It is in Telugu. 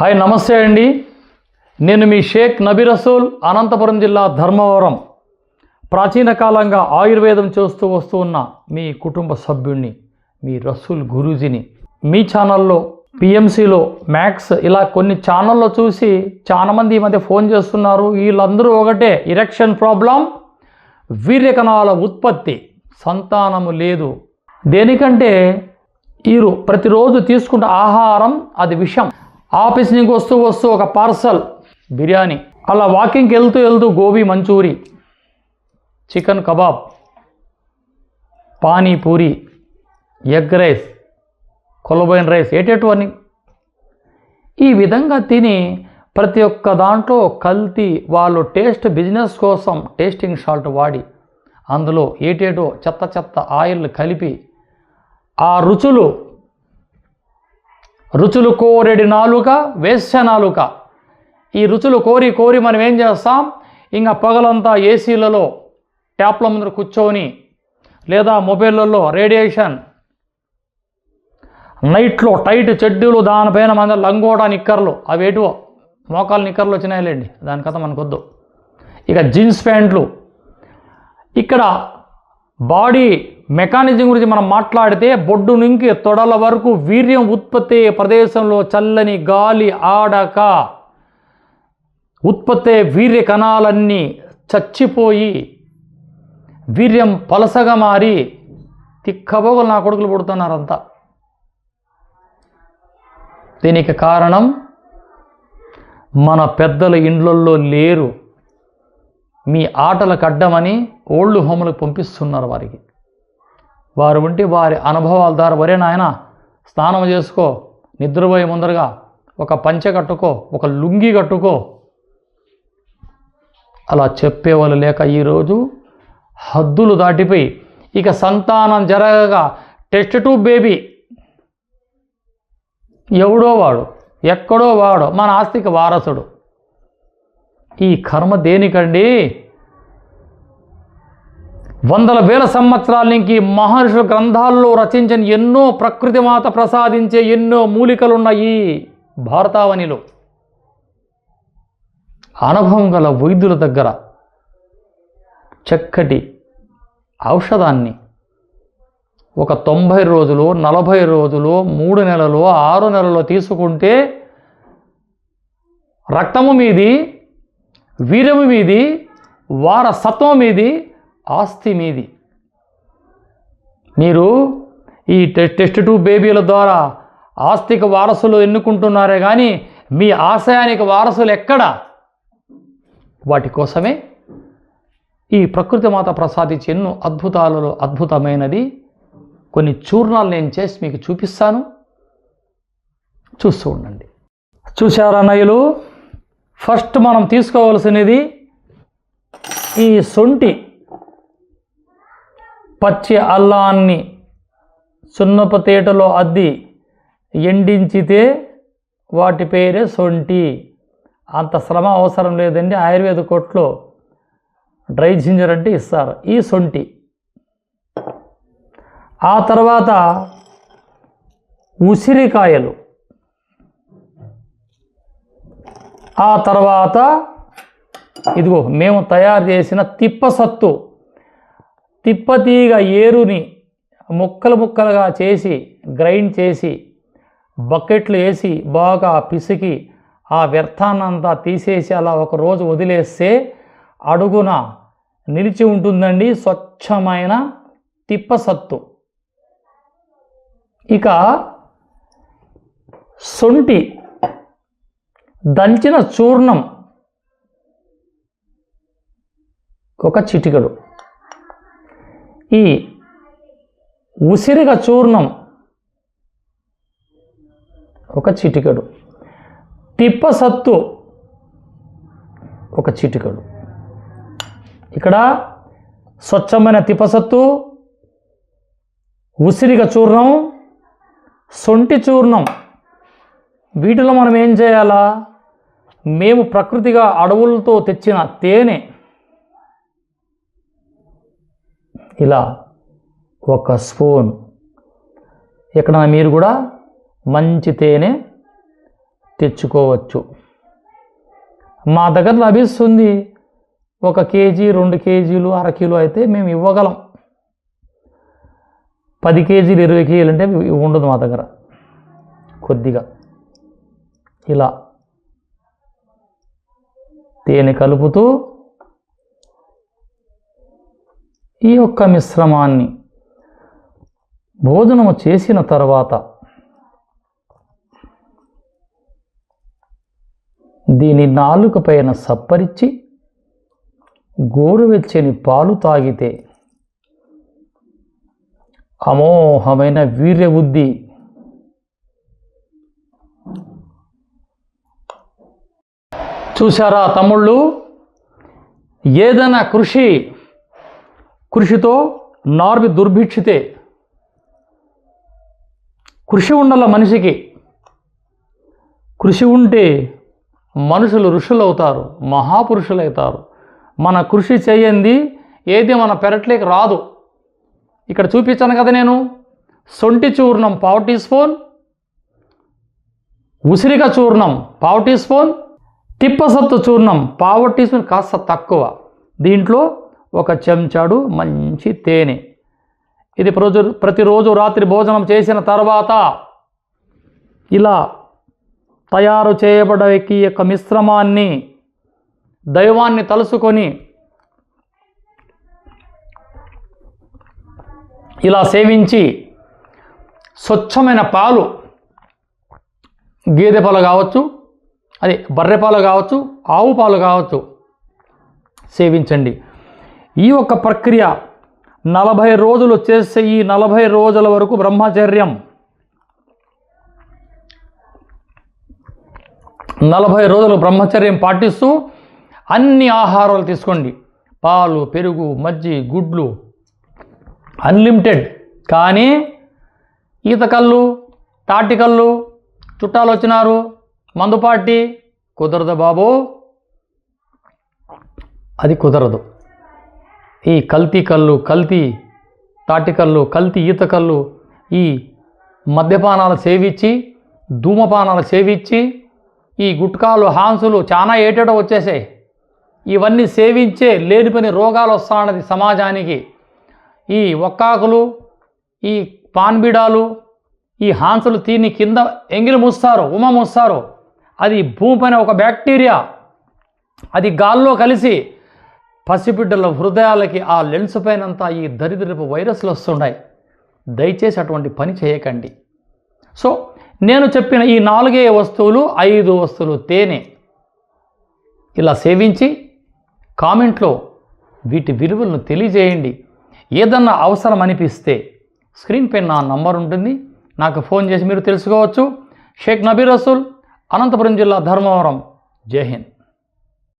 హాయ్ నమస్తే అండి. నేను మీ షేక్ నబీ రసూల్, అనంతపురం జిల్లా ధర్మవరం. ప్రాచీన కాలంగా ఆయుర్వేదం చేస్తూ వస్తూ ఉన్న మీ కుటుంబ సభ్యుడిని, మీ రసూల్ గురూజీని. మీ ఛానల్లో పిఎంసిలో మ్యాక్స్ ఇలా కొన్ని ఛానల్లో చూసి చాలామంది ఈ మధ్య ఫోన్ చేస్తున్నారు. వీళ్ళందరూ ఒకటే, ఇరెక్షన్ ప్రాబ్లం, వీర్యకణాల ఉత్పత్తి, సంతానము లేదు. దేనికంటే వీరు ప్రతిరోజు తీసుకున్న ఆహారం అది విషం. ఆఫీస్ నుంచి వస్తూ ఒక పార్సల్ బిర్యానీ, అలా వాకింగ్కి వెళ్తూ gobi manchurian, chicken kebab, panipuri, egg rice, కొలబైన్ రైస్, ఏటేటివన్నీ ఈ విధంగా తిని ప్రతి ఒక్క దాంట్లో కల్తీ. వాళ్ళు టేస్ట్ బిజినెస్ కోసం టేస్టింగ్ సాల్ట్ వాడి అందులో ఏటేటో చెత్త ఆయిల్ కలిపి ఆ రుచులు కోరెడి నాలుక, వేశ్య నాలుక. ఈ రుచులు కోరి మనం ఏం చేస్తాం, ఇంకా పగలంతా ఏసీలలో ట్యాప్ల ముందర కూర్చొని లేదా మొబైళ్ళల్లో రేడియేషన్, నైట్లో టైట్ చెడ్డీలు, దానిపైన మన లంగోటా నిక్కర్లు, అవేటివో మోకాలు నిక్కర్లు వచ్చినాయిలేండి, దాని కథ మనకొద్దు. ఇక జీన్స్ ప్యాంట్లు. ఇక్కడ బాడీ మెకానిజం గురించి మనం మాట్లాడితే బొడ్డు నుంచి తొడల వరకు వీర్యం ఉత్పత్తి ప్రదేశంలో చల్లని గాలి ఆడక ఉత్పత్తి వీర్య కణాలన్నీ చచ్చిపోయి వీర్యం పలసగా మారి తిక్కబోగులు నా కొడుకులు పుడుతున్నారంతా. దీనికి కారణం మన పెద్దల ఇండ్లల్లో లేరు. మీ ఆటలకు అడ్డమని ఓల్డ్ హోములకు పంపిస్తున్నారు వారికి. వారు ఉంటే వారి అనుభవాల ద్వారా, వరే నాయన స్నానం చేసుకో, నిద్రపోయే ముందరగా ఒక పంచె కట్టుకో, ఒక లుంగి కట్టుకో, అలా చెప్పేవాళ్ళు లేక ఈరోజు హద్దులు దాటిపోయి ఇక సంతానం జరగగా టెస్ట్ ట్యూబ్ బేబీ, ఎవడో వాడు, ఎక్కడో వాడు, మన ఆస్తికి వారసుడు. ఈ కర్మ దేనికండి? వందల వేల సంవత్సరాల నుంచి మహర్షుల గ్రంథాల్లో రచించిన ఎన్నో ప్రకృతి మాత ప్రసాదించే ఎన్నో మూలికలున్న ఈ భారతావనిలో అనుభవం గల వైద్యుల దగ్గర చక్కటి ఔషధాన్ని ఒక 90 రోజులు, 40 రోజులు, 3 నెలలు, 6 నెలలు తీసుకుంటే రక్తము మీది, వీర్యము మీది, వారసత్వం మీది, ఆస్తి మీది. మీరు ఈ టెస్ట్ ట్యూబ్ బేబీల ద్వారా ఆస్తికి వారసులు ఎన్నుకుంటున్నారే కానీ మీ ఆశయానికి వారసులు ఎక్కడ? వాటి కోసమే ఈ ప్రకృతి మాత ప్రసాదించి ఎన్నో అద్భుతాలలో అద్భుతమైనది కొన్ని చూర్ణాలు నేను చేసి మీకు చూపిస్తాను, చూస్తూ ఉండండి. చూశారా నయులు? ఫస్ట్ మనం తీసుకోవాల్సినది ఈ శొంఠి. పచ్చి అల్లాన్ని సున్నపు తేటలో అద్ది ఎండించితే వాటి పేరే శొంఠి. అంత శ్రమ అవసరం లేదండి. ఆయుర్వేద కోట్లో డ్రై జింజర్ అంటే ఇస్తారు. ఈ శొంఠి. ఆ తర్వాత ఉసిరికాయలు, ఆ తర్వాత ఇదిగో మేము తయారు చేసిన తిప్పసత్తు, తిప్పతీగ ఏరుని ముక్కలుగా చేసి గ్రైండ్ చేసి బకెట్లు వేసి బాగా పిసికి ఆ వ్యర్థాన్నంతా తీసేసి అలా ఒకరోజు వదిలేస్తే అడుగున నిలిచి ఉంటుందండి స్వచ్ఛమైన తిప్పసత్తు. ఇక శొంఠి దంచిన చూర్ణం ఒక చిటికెడు, ఈ ఉసిరిక చూర్ణం ఒక చిటికెడు, తిప్పసత్తు ఒక చిటికెడు. ఇక్కడ స్వచ్ఛమైన తిప్పసత్తు, ఉసిరిక చూర్ణం, శొంఠి చూర్ణం. వీటిలో మనం ఏం చేయాలా? మేము ప్రకృతిగా అడవులతో తెచ్చిన తేనె ఇలా ఒక స్పూన్. ఇక్కడ మీరు కూడా మంచి తేనె తెచ్చుకోవచ్చు. మా దగ్గర లభిస్తుంది 1 కేజీ 2 కేజీలు అరకిలో అయితే మేము ఇవ్వగలం. 10 కేజీలు 20 కేజీలు అంటే ఉండదు మా దగ్గర. కొద్దిగా ఇలా తేనె కలుపుతూ ఈ యొక్క మిశ్రమాన్ని భోజనము చేసిన తర్వాత దీని నాలుక పైన సప్పరించి గోరువెచ్చని పాలు తాగితే అమోఘమైన వీర్యబుద్ధి, చూశారా తమ్ముళ్ళు? ఏదైనా కృషితో నార్వి దుర్భిక్షితే. కృషి ఉండాల మనిషికి. కృషి ఉంటే మనుషులు ఋషులు అవుతారు, మహాపురుషులు అవుతారు. మన కృషి చేయండి ఏది మన పెరట్లేకి రాదు. ఇక్కడ చూపించాను కదా నేను. సొంటి చూర్ణం 1/4 టీ స్పూన్, ఉసిరిక చూర్ణం 1/4 టీ స్పూన్, తిప్పసత్తు చూర్ణం 1/4 టీ స్పూన్, కాస్త తక్కువ. దీంట్లో 1 చెంచాడు మంచి తేనె. ఇది ప్రతిరోజు రాత్రి భోజనం చేసిన తర్వాత ఇలా తయారు చేయబడే ఈ యొక్క మిశ్రమాన్ని దైవాన్ని తలుసుకొని ఇలా సేవించి స్వచ్ఛమైన పాలు, గేదె పాలు కావచ్చు, అది బర్రె పాలు కావచ్చు, ఆవు పాలు కావచ్చు, సేవించండి. ఈ యొక్క ప్రక్రియ 40 రోజులు చేస్తే ఈ 40 రోజుల వరకు బ్రహ్మచర్యం, 40 రోజులు బ్రహ్మచర్యం పాటిస్తూ అన్ని ఆహారాలు తీసుకోండి. పాలు, పెరుగు, మజ్జి, గుడ్లు అన్లిమిటెడ్. కానీ ఈతకళ్ళు, తాటికళ్ళు, చుట్టాలు వచ్చినారు, మందు పార్టీ కుదరదు బాబు, అది కుదరదు. ఈ కల్తీ కళ్ళు, కల్తీ తాటికళ్ళు, కల్తీ ఈతకళ్ళు, ఈ మద్యపానాలు సేవించి, ధూమపానాలు సేవించి, ఈ గుట్కాలు, హాన్సులు చాలా ఏటేటో వచ్చేసాయి. ఇవన్నీ సేవించే లేని పని రోగాలు వస్తున్నది సమాజానికి. ఈ ఒక్కాకులు, ఈ పాన్బిడాలు, ఈ హాన్సులు తిని కింద ఎంగిలి మూస్తారు, ఉమ మూస్తారు. అది భూమిపైన ఒక బ్యాక్టీరియా, అది గాల్లో కలిసి పసిబిడ్డల హృదయాలకి ఆ లెన్స్ పైనంతా ఈ దరిద్రపు వైరస్లు వస్తున్నాయి. దయచేసి అటువంటి పని చేయకండి. సో నేను చెప్పిన ఈ 4 వస్తువులు, 5 వస్తువులు తేనె ఇలా సేవించి కామెంట్లో వీటి విలువలను తెలియజేయండి. ఏదన్నా అవసరం అనిపిస్తే స్క్రీన్ పైన నా నంబర్ ఉంటుంది, నాకు ఫోన్ చేసి మీరు తెలుసుకోవచ్చు. షేక్ నబీ రసూల్, అనంతపురం జిల్లా ధర్మవరం. జై హింద్.